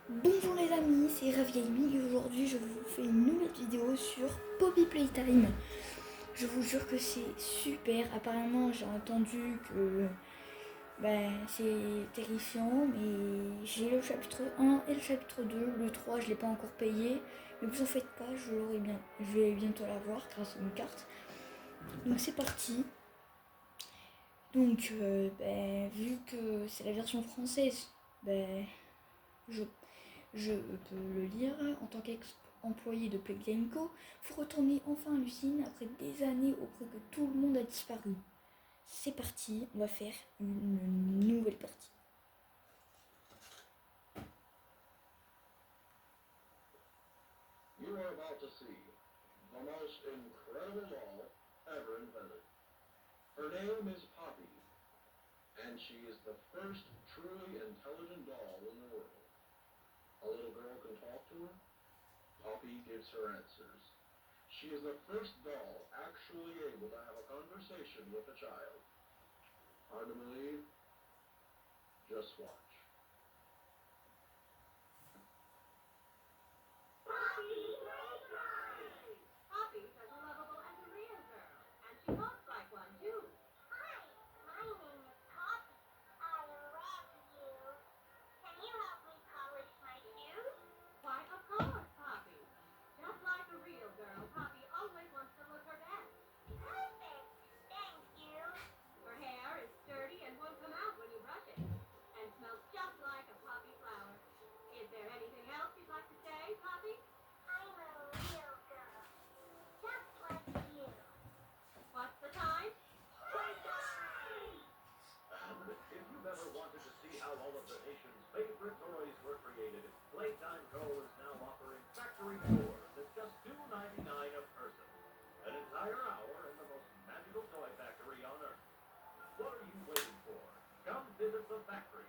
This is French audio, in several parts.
Bonjour les amis, c'est Rav Gaming et aujourd'hui je vous fais une nouvelle vidéo sur Poppy Playtime. Je vous jure que c'est super, apparemment j'ai entendu que c'est terrifiant, mais j'ai le chapitre 1 et le chapitre 2, le 3 je l'ai pas encore payé, mais vous en faites pas, je vais bientôt l'avoir grâce à une carte. Donc c'est parti. Donc vu que c'est la version française, je Je peux le lire. En tant qu'employé de Playtime Co, vous retournez enfin à l'usine après des années auprès que tout le monde a disparu. C'est parti, on va faire une nouvelle partie. You are about to see the most incredible doll ever invented. Her name is Poppy, and she is the first truly intelligent doll in the world. A little girl can talk to her. Poppy gives her answers. She is the first doll actually able to have a conversation with a child. Hard to believe? Just watch. Poppy is as lovable as a real girl, and she talks like one too. Hi, my name is Poppy. I love you. Can you help me polish my shoes? Why, of course, Poppy. Just like a real girl, Poppy always wants to look her best. Perfect. Thank you. Her hair is sturdy and won't come out when you brush it, and smells just like a poppy flower. Is there anything else you'd like to say, Poppy? I'm a real girl. Just like you. What's the time? Playtime! And if you've ever wanted to see how all of the nation's favorite toys were created, Playtime Co. is now offering factory tours at just $2.99 a person. An entire hour in the most magical toy factory on Earth. What are you waiting for? Come visit the factory.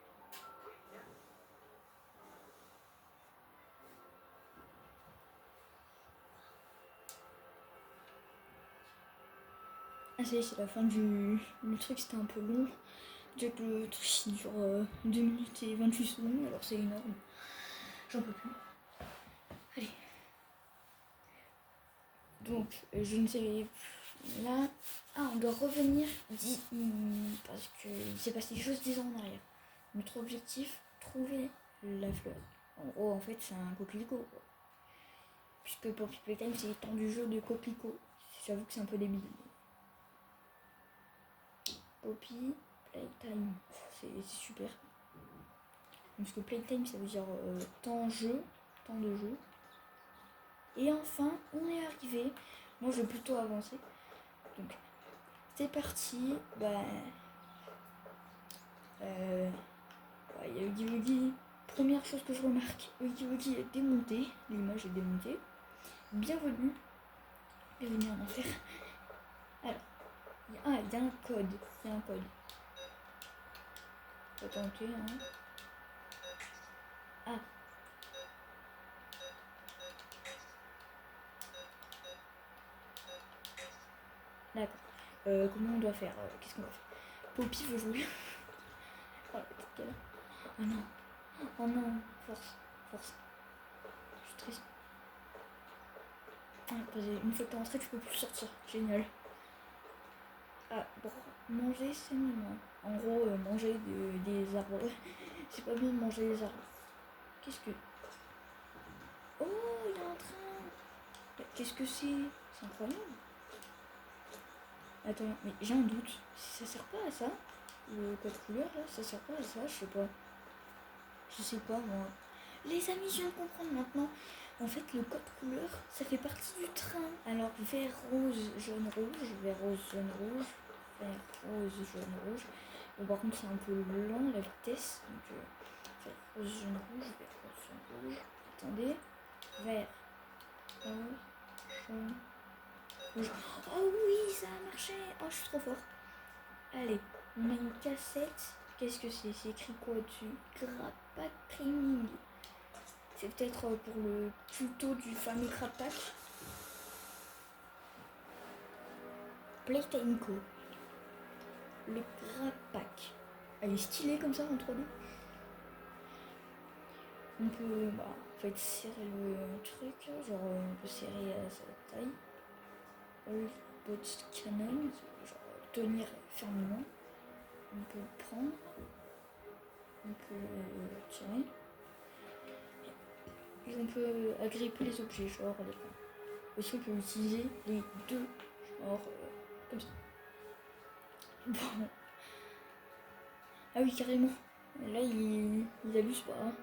Ah ça y est, c'est la fin du... Le truc c'était un peu long. Déjà que le truc il dure 2 minutes et 28 secondes, alors c'est énorme. J'en peux plus. Allez. Donc, je ne sais plus. Là. Ah, on doit revenir parce qu'il s'est passé juste 10 ans en arrière. Notre objectif, trouver la fleur. En gros, en fait, c'est un coquelicot, quoi. Puisque Poppy Playtime, c'est le temps du jeu de coquelicot. J'avoue que c'est un peu débile. Poppy Playtime, c'est super. Parce que Playtime, ça veut dire temps de jeu. Et enfin, on est arrivé. Moi, je vais plutôt avancer. Donc, c'est parti. Il y a Huggy Wuggy. Première chose que je remarque, Huggy Wuggy est démonté. L'image est démontée. Bienvenue. Bienvenue en enfer. Alors, il y a un code. Il y a un code. Faut tenter, hein. Ah. D'accord. Comment on doit faire Qu'est-ce qu'on va faire? Poppy veut jouer. Oh la petite galère. Oh non. Oh non. Force. Force. Je suis triste. Ah, vas-y, une fois que t'es rentré, tu peux plus sortir. Génial. Ah, bon. Manger sainement. En gros, manger des arbres. C'est pas bien de manger des arbres. Qu'est-ce que... Oh, il y a un train. Qu'est-ce que c'est? C'est incroyable. Attends, mais j'ai un doute. Ça sert pas à ça? Le code couleur là, ça sert pas à ça? Je sais pas. Je sais pas moi. Les amis, je viens de comprendre maintenant. En fait, le code couleur, ça fait partie du train. Alors, vert, rose, jaune, rouge, vert, rose, jaune, rouge, vert, rose, jaune, rouge. Bon, par contre, c'est un peu lent la vitesse. Donc, vert, rose, jaune, rouge, vert, rose, jaune, rouge. Attendez. Vert, rose, jaune, rouge. Oh oui, ça a marché. Oh, je suis trop fort. Allez, on a une cassette. Qu'est-ce que c'est? C'est écrit quoi dessus? Crapac Training. C'est peut-être pour le tuto du fameux Crapac. Playtime Co. Le Crapac. Elle est stylée comme ça en 3D. On peut, en fait, serrer le truc, genre on peut serrer à sa taille. Le bot cannon, genre tenir fermement. On peut le prendre. On peut tirer. Et on peut agripper les objets, genre les points. Aussi on peut utiliser les deux, genre comme ça. Bon. Ah oui, carrément. Là, il abuse pas. Hein.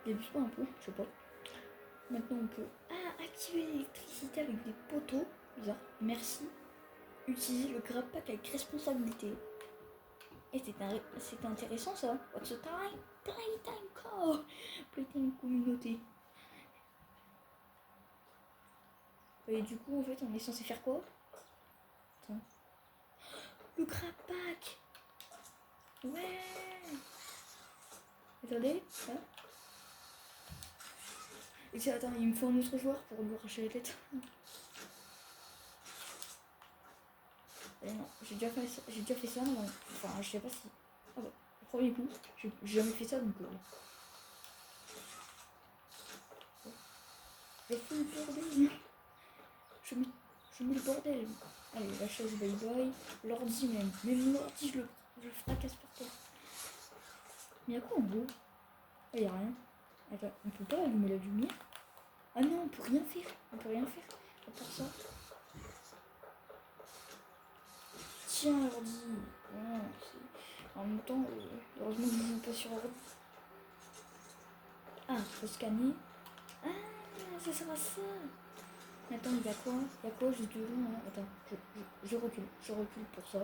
Il abuse pas un peu, je sais pas. Maintenant, on peut activer l'électricité avec des poteaux. Bizarre. Merci. Utiliser le grab-pack avec responsabilité. Et c'est intéressant ça. What's the time? Playtime core. Playtime communauté. Et du coup, en fait, on est censé faire quoi? Attends. Le grab-pack. Ouais. Attendez. Hein. Et attends, il me faut un autre joueur pour lui arracher la tête. Et non, j'ai déjà fait ça. Non. Enfin, je sais pas si. Ah bah, le premier coup, j'ai jamais fait ça donc. Je fais le bordel. Je mets le bordel. Allez, la chaise bye bye. L'ordi même. Même l'ordi, je le fracasse par terre. Mais y'a quoi en gros? Ah, y'a rien. Attends, on peut pas allumer la lumière? Ah non, on peut rien faire. On peut rien faire. À part ça. Tiens, l'ordi. Oh, en même temps, heureusement que je ne joue pas sur ordi. Ah, faut scanner. Ah, ça sera ça. Attends, il y a quoi? Il y a quoi juste devant hein. Attends, je recule. Je recule pour ça.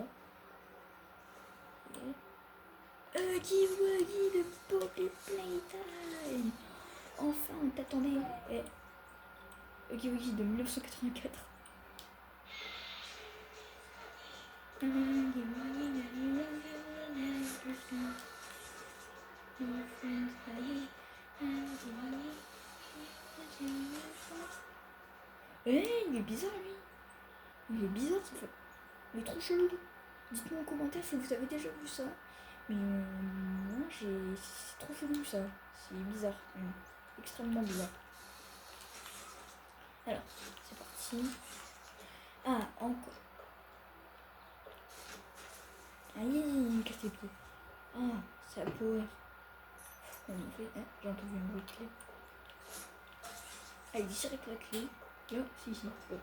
Huggy Wuggy, le Poppy Playtime. Enfin, on t'attendait. Huggy Wuggy de 1984. Il est bizarre lui. Il est bizarre ça fait. Il est trop chelou. Dites-moi en commentaire si vous avez déjà vu ça. Mais moi c'est trop chelou ça. C'est bizarre. Extrêmement bizarre. Alors, c'est parti. Ah, encore. Ah, il me casse les pieds. Ah, ça power. On fait. J'ai entendu un bruit de clé. Ah, il dit avec la clé. Là, si. Oh.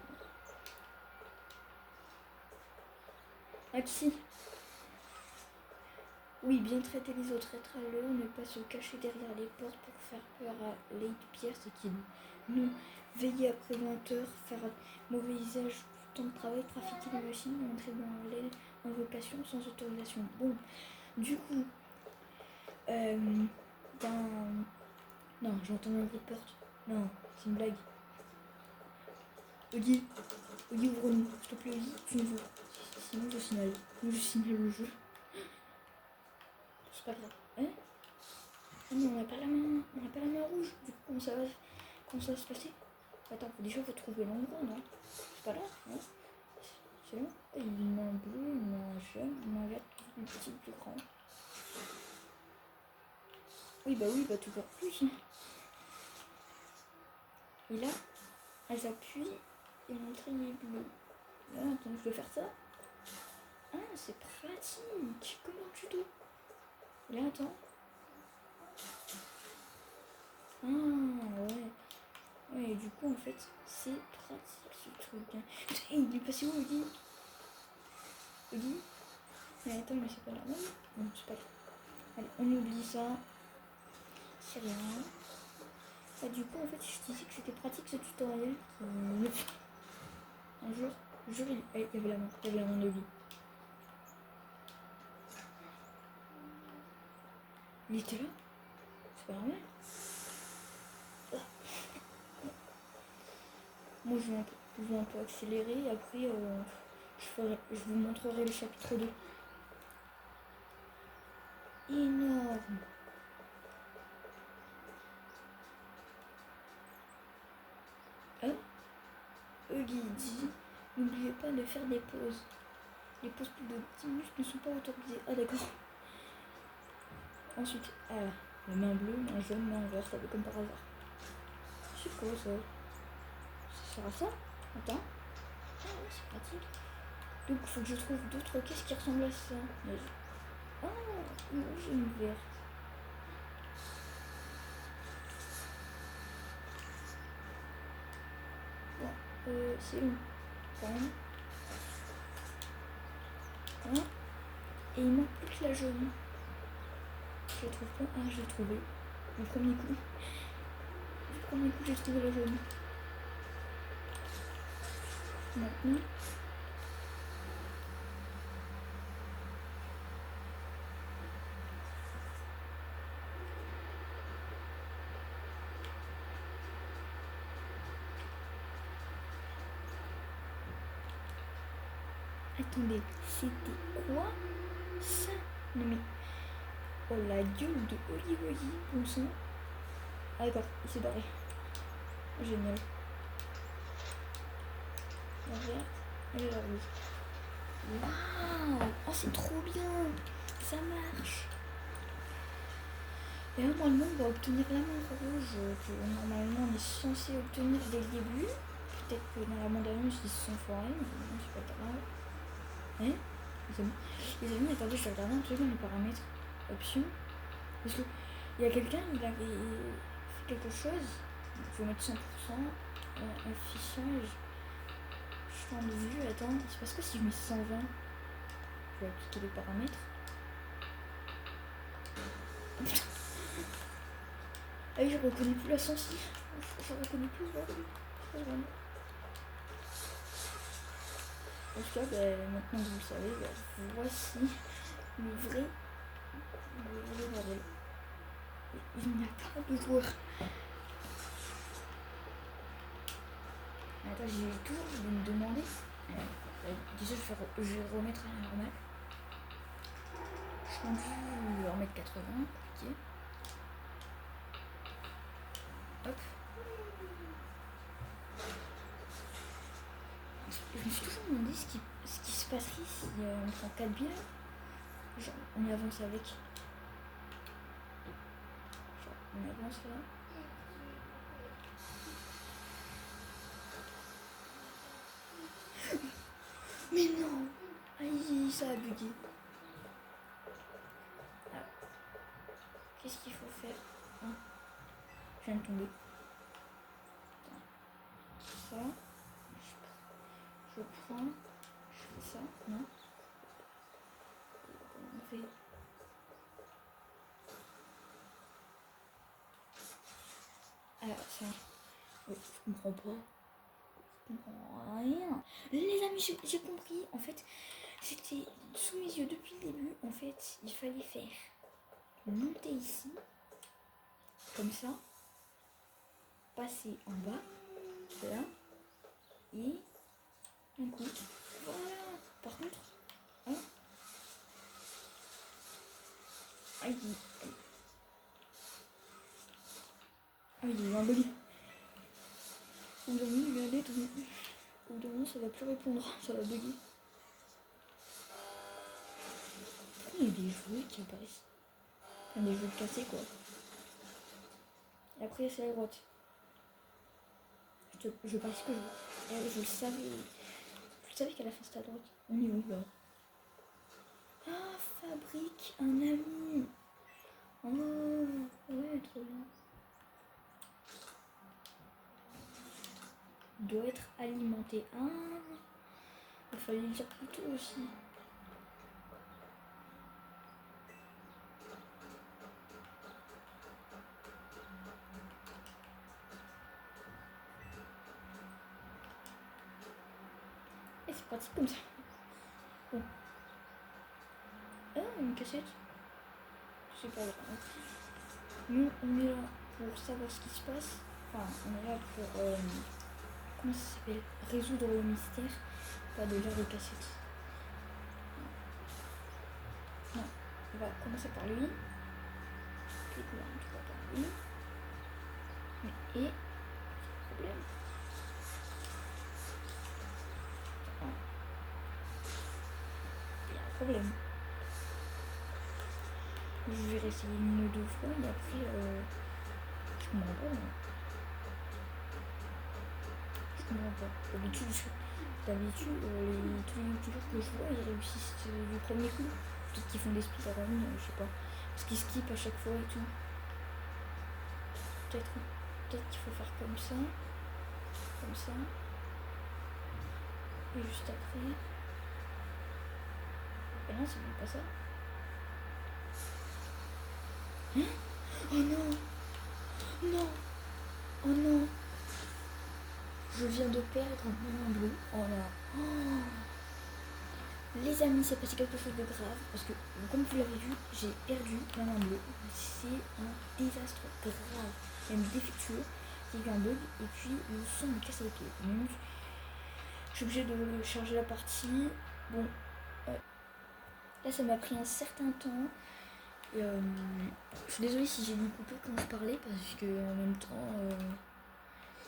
Ah, si. Oui, bien traiter les autres, être à l'heure, ne pas se cacher derrière les portes pour faire peur à Lady Pierce et qui nous veiller après 20 heures, faire un mauvais usage du temps de travail, trafiquer les machines, entrer dans l'aile en vocation sans autorisation. Bon, du coup, non, j'entends un bruit de porte. Non, c'est une blague. Huggy, ouvre-nous, s'il te plaît, Huggy, tu nous ouvres. Sinon, je signale le jeu. C'est pas grave. Hein? Ah non, on n'a pas la main rouge. Du coup, comment ça va se passer? Attends, faut trouver l'endroit, non? C'est pas là, non? C'est là? Une main bleue, une main jaune, une main verte, une petite plus grande. Oui, bah toujours plus. Et là, elles appuient et l'entrée est bleue. Là, attends, je vais faire ça. Ah, c'est pratique. Comment tu dois? Et là, attends. Ah, ouais. Ouais, et du coup, en fait, c'est pratique ce truc. Hein. Il est passé où, Huggy? Huggy? Mais attends, mais c'est pas normal. Non, c'est pas grave. Allez, on oublie ça. C'est rien. Ah, du coup, en fait, je disais que c'était pratique ce tutoriel. Un jour, il y avait la main de Huggy. Il était là? C'est pas normal. Moi, je vais un peu accélérer et après, je vous montrerai le chapitre 2. Énorme. Hein? Huggy dit, n'oubliez pas de faire des pauses. Les pauses plus de 10 minutes ne sont pas autorisées. Ah d'accord. Ensuite, La main bleue, main jaune, main verte, comme par hasard. C'est quoi ça? Ça sert à ça? Attends. Ah ouais, c'est pratique. Donc il faut que je trouve d'autres caisses qui ressemblent à ça. Ah, une rouge et une verte. Bon, c'est où? Bon. Hein? Et il manque plus que la jaune. Je la trouve pas. Ah, je l'ai trouvée. Du premier coup. Du premier coup, j'ai trouvé la jaune. Maintenant. Attendez, c'était quoi ça? Non mais... Oh la gueule de Oli Oli, bon sang. Ah d'accord, il s'est barré. Génial. La verte et la rouge. Waouh! Oh c'est trop bien! Ça marche! Et normalement on va obtenir la main rouge que normalement on est censé obtenir dès le début. Peut-être que dans la bande-annonce ils se sont foirés, mais bon, c'est pas grave. Hein? Les amis, attendez, je vais regarder un truc dans les paramètres. Options. Parce que il y a quelqu'un, il avait fait quelque chose. Il faut mettre 100%. Affichage. Champ de vue. Attends, c'est parce que si je mets 120, je vais appliquer les paramètres. Ah oui, je reconnais plus la sensi. Je reconnais plus le vraiment. En tout cas, maintenant que vous le savez, voici le vrai bordel. Il n'y a pas de joueur. Attends, j'ai eu tout, je vais me demander. Déjà, je vais remettre à la normale. Je vais remettre 80. Ok. Hop. Je me suis toujours demandé ce qui se passerait si on prend 4 billes. Genre, on avance avec. Genre, on avance là. Mais non! Aïe, ça a bugué. Ah. Qu'est-ce qu'il faut faire? Hein? Je viens de tomber. Ça. Je prends. Je fais ça. Non? On fait. Alors, ça. Oui, je comprends pas. Je comprends rien. Les amis, j'ai compris. En fait, c'était sous mes yeux depuis le début. En fait, il fallait faire monter ici. Comme ça. Passer en bas. Là. Et un coup. Voilà. Par contre. Hein. Aïe. Ah, il est emballé. Au bout d'un moment, il va aller. Au bout d'un moment, ça va plus répondre. Ça va bugger. Pourquoi il y a des jouets qui apparaissent? Enfin, des jouets cassés, quoi. Et après, c'est à droite. Je passe que je le savais. Je savais qu'à la fin, c'était à droite. On est où, là? Ah, fabrique un ami. Oh, ouais, trop bien. Doit être alimenté. Ah, il fallait le dire plus tôt aussi. Et c'est pratique comme ça. Bon. Ah, une cassette. C'est pas grave. Nous, on est là pour savoir ce qui se passe. Enfin, on est là pour... comment ça s'appelle? Résoudre le mystère. Pas de lire les cassettes. Non. On va commencer par lui. Clique là, tu vas par lui. Et... problème. Il y a un problème. Je vais réessayer une ou deux fois et après, je comprends pas. Moi. Je comprends pas. D'habitude, tous les youtubeurs que je vois, ils réussissent du premier coup. Peut-être qu'ils font des speedruns, je sais pas. Parce qu'ils skippent à chaque fois et tout. Peut-être qu'il faut faire comme ça. Comme ça. Et juste après. Et non, c'est même pas ça. Hein? Oh non! Non! Oh non! Je viens de perdre mon bleu. Oh là! Oh. Les amis, c'est passé quelque chose de grave. Parce que, comme vous l'avez vu, j'ai perdu ma main bleue. C'est un désastre grave. Il y a une défecture. Il y a eu un bug. Et puis, le son me casse les pieds. Donc, je suis obligée de charger la partie. Bon. Là, ça m'a pris un certain temps. Et, je suis désolée si j'ai dû couper quand je parlais. Parce que, en même temps...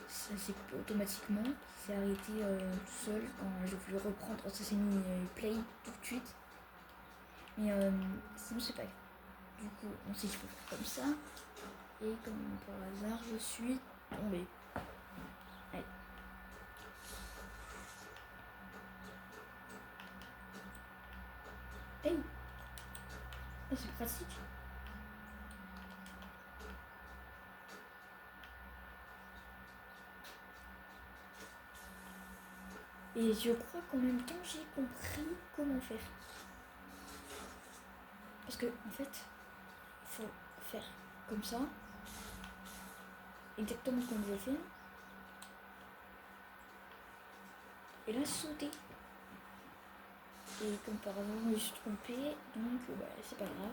ça s'est coupé automatiquement, c'est arrêté tout seul quand j'ai voulu reprendre, ça s'est mis play tout de suite. Mais sinon c'est pas grave. Du coup on sait qu'il faut faire comme ça. Et comme par hasard je suis tombée. Allez. Hey, oh, c'est pratique. Et je crois qu'en même temps j'ai compris comment faire. Parce que en fait, il faut faire comme ça. Exactement comme je fais. Et là sauter. Et comme par hasard je me suis trompée, donc bah, c'est pas grave.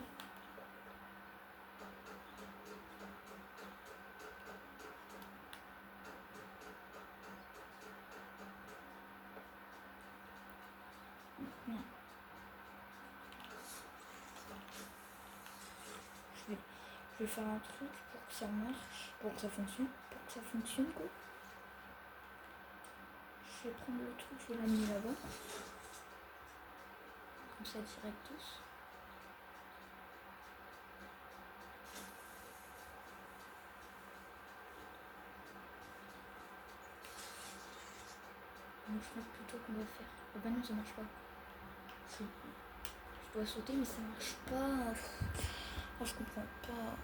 Je vais faire un truc pour que ça marche, pour que ça fonctionne quoi. Je vais prendre le truc, je vais l'amener là-bas. Comme ça directos. Donc je crois plutôt qu'on va faire. Oh bah non, ça marche pas. Je dois sauter mais ça marche pas. Oh, je comprends pas.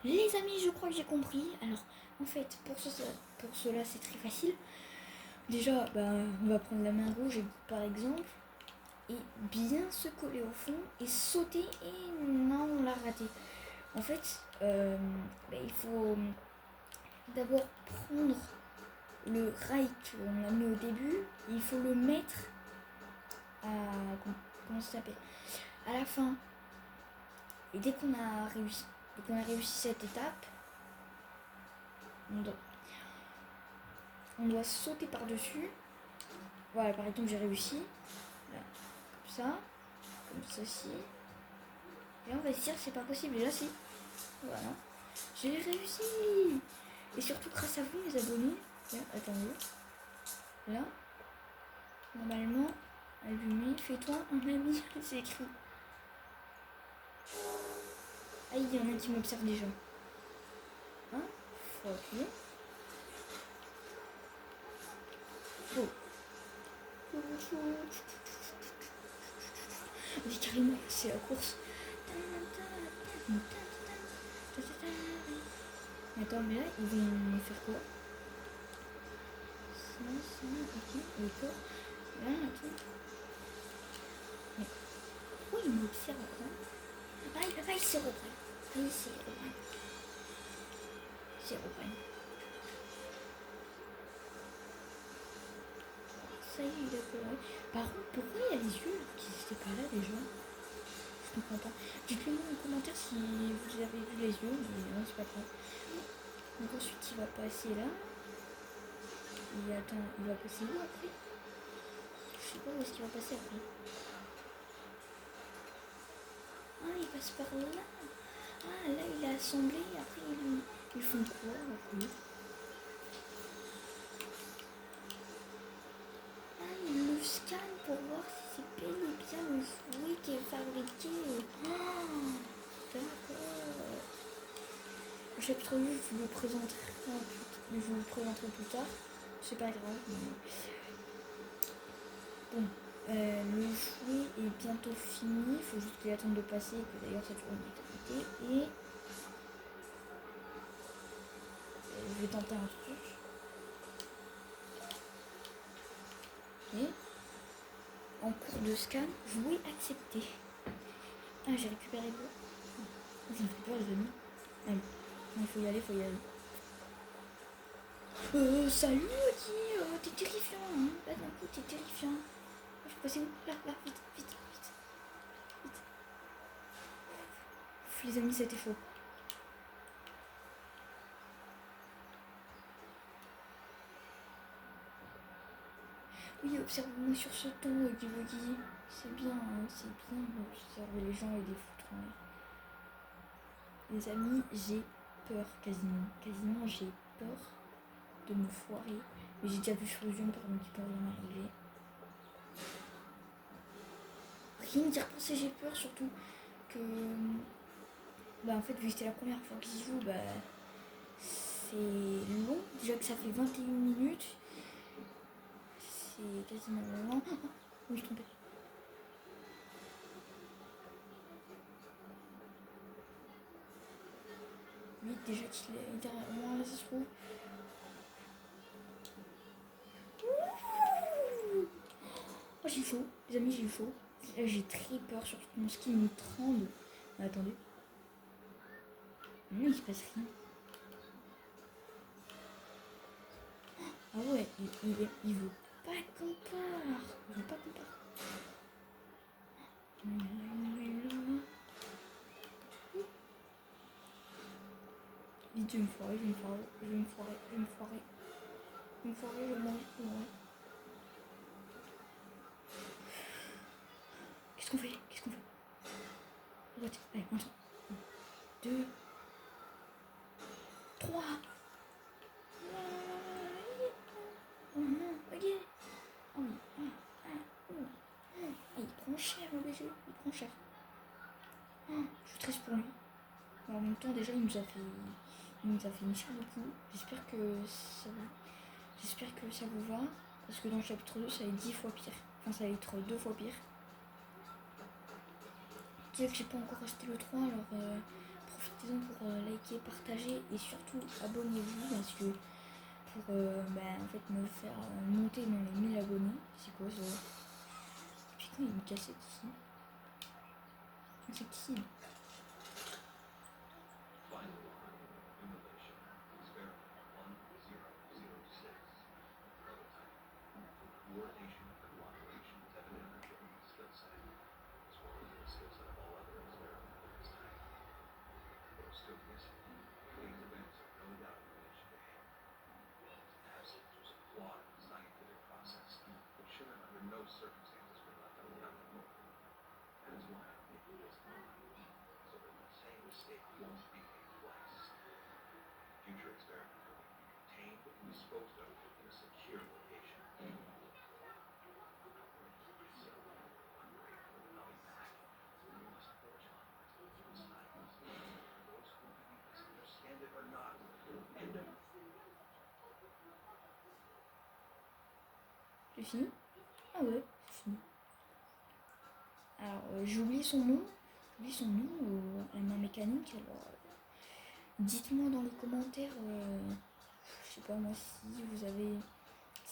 Les amis, je crois que j'ai compris. Alors, en fait, pour cela, c'est très facile. Déjà, on va prendre la main rouge, par exemple, et bien se coller au fond et sauter. Et non, on l'a raté. En fait, il faut d'abord prendre le rail qu'on a mis au début. Il faut le mettre à... Comment ça s'appelle ? À la fin. Et dès qu'on a réussi cette étape, on doit sauter par-dessus. Voilà, par exemple, j'ai réussi. Là, comme ça. Comme ceci. Et on va se dire c'est pas possible. Et là, si. Voilà. J'ai réussi. Et surtout grâce à vous, les abonnés. Là, attendez. Là. Normalement, allumé. Fais-toi un ami. C'est écrit. Ah, il y en a qui m'observent déjà. Hein? Faut appuyer. Oh. Oui, carrément, c'est la course. Attends, mais là, ils vont faire quoi? Ça, ok, d'accord. Là, attends. Mais pourquoi ils m'observent quoi? Ah, il se reprend. Il se reprend. Il se reprend. Ça y est, il a coloré. Par contre, pourquoi il y a les yeux qui n'étaient pas là déjà? Je comprends pas. Dites-le moi en commentaire si vous avez vu les yeux, mais non, c'est pas grave. Donc ensuite, il va passer là. Et attends, il va passer où après? Je sais pas où est-ce qu'il va passer après. Ah, il passe par là. Ah, là, il a assemblé. Après, ils font quoi après? Il le scanne pour voir si c'est bel et bien le jouet qui est fabriqué. Oh, D'accord. Le chapitre 8, je vous le présenterai plus tard. C'est pas grave. Mais... Bon, le jouet est bientôt fini. Il faut juste qu'il attende de passer. Que d'ailleurs, ça dure une éternité. Et je vais tenter un truc. Et en cours de scan, jouet accepté. Ah, j'ai récupéré le. Ça me fait peur, les amis. Allez, il faut y aller, salut, Audi, t'es terrifiant, hein. Là, d'un coup, t'es terrifiant. Je vais passer où? Là, vite. Les amis, c'était chaud. Oui, observe-moi sur ce ton, Huggy Wuggy. C'est bien d'observer les gens et des foutre en l'air. Les amis, j'ai peur quasiment. Quasiment, j'ai peur de me foirer. Mais j'ai déjà vu sur le jeu, pardon, qu'il peut rien m'arriver. Rien d'y repenser, j'ai peur, surtout que... Bah en fait, vu que c'était la première fois que j'y joue, bah... C'est long. Déjà que ça fait 21 minutes. C'est quasiment long. Oh, oui, je trompais. Oui, déjà qu'il est derrière moi, là, ça se trouve. Oh, j'ai eu chaud. Les amis, j'ai eu chaud. Là, j'ai très peur, surtout que mon ski me tremble. Ah, attendez. Non, il se passe rien. Ah ouais, il veut pas qu'on part. Il veut pas qu'on parte. Vite, je vais me foirer. Je vais me mange. Qu'est-ce qu'on fait? Droite. Allez, on 2, 3. Oh non, ok. Oh oui. Il prend cher, le BG. Il prend cher. Je suis triste pour lui. En même temps, déjà, il nous a fait une chair de poule. J'espère que ça vous va. Parce que dans le chapitre 2, ça va être 10 fois pire. Enfin, ça va être 2 fois pire. Dire que j'ai pas encore acheté le 3, alors profitez-en pour liker, partager et surtout abonnez-vous parce que pour en fait me faire monter dans les 1000 abonnés. C'est quoi ça? Puis quand il y a une cassette ici. C'est qui? C'est fini? Ah ouais, c'est fini. Alors, j'ai oublié son nom. La main mécanique. Alors, dites-moi dans les commentaires, je sais pas moi, si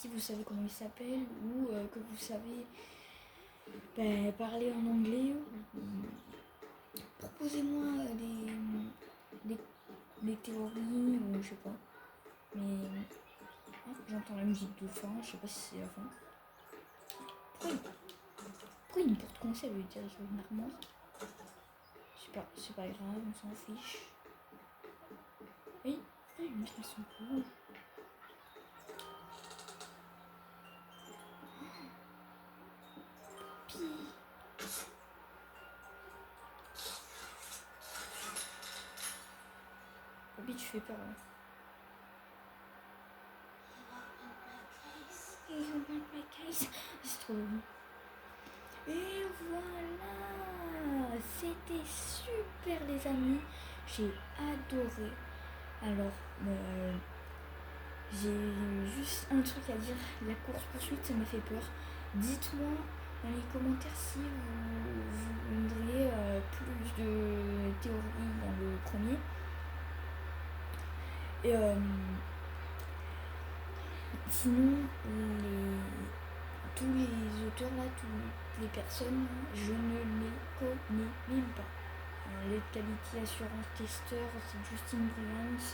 vous savez comment il s'appelle ou que vous savez parler en anglais. Proposez-moi des théories ou je sais pas. Mais j'entends la musique de fin, je sais pas si c'est la fin. Pourquoi il me porte conseil, elle veut dire sur une armoire? C'est pas grave, on s'en fiche. Oui, les lumières elles sont rouges. Poppy, tu fais peur là. C'est trop bon. Et voilà, c'était super les amis, j'ai adoré. Alors, j'ai juste un truc à dire, la course poursuite ça me fait peur. Dites-moi dans les commentaires si vous voudriez plus de théories dans le premier. Et sinon, tous les auteurs là, toutes les personnes, je ne les connais même pas. Les Quality Assurance Tester, c'est Justin Bryant.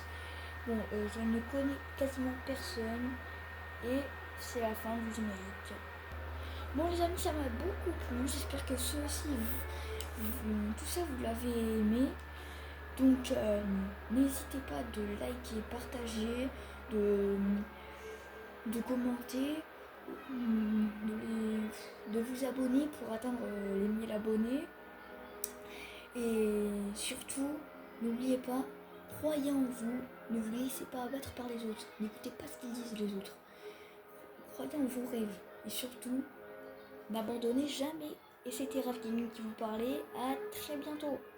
Bon, je ne connais quasiment personne. Et c'est la fin du générique. Bon les amis, ça m'a beaucoup plu. J'espère que ceux-ci, tout ça vous l'avez aimé. Donc n'hésitez pas de liker, partager, de commenter, de vous abonner pour atteindre les 1000 abonnés. Et surtout, n'oubliez pas, croyez en vous, ne vous laissez pas abattre par les autres. N'écoutez pas ce qu'ils disent les autres. Croyez en vos rêves. Et surtout, n'abandonnez jamais. Et c'était Raph Gaming qui vous parlait. À très bientôt.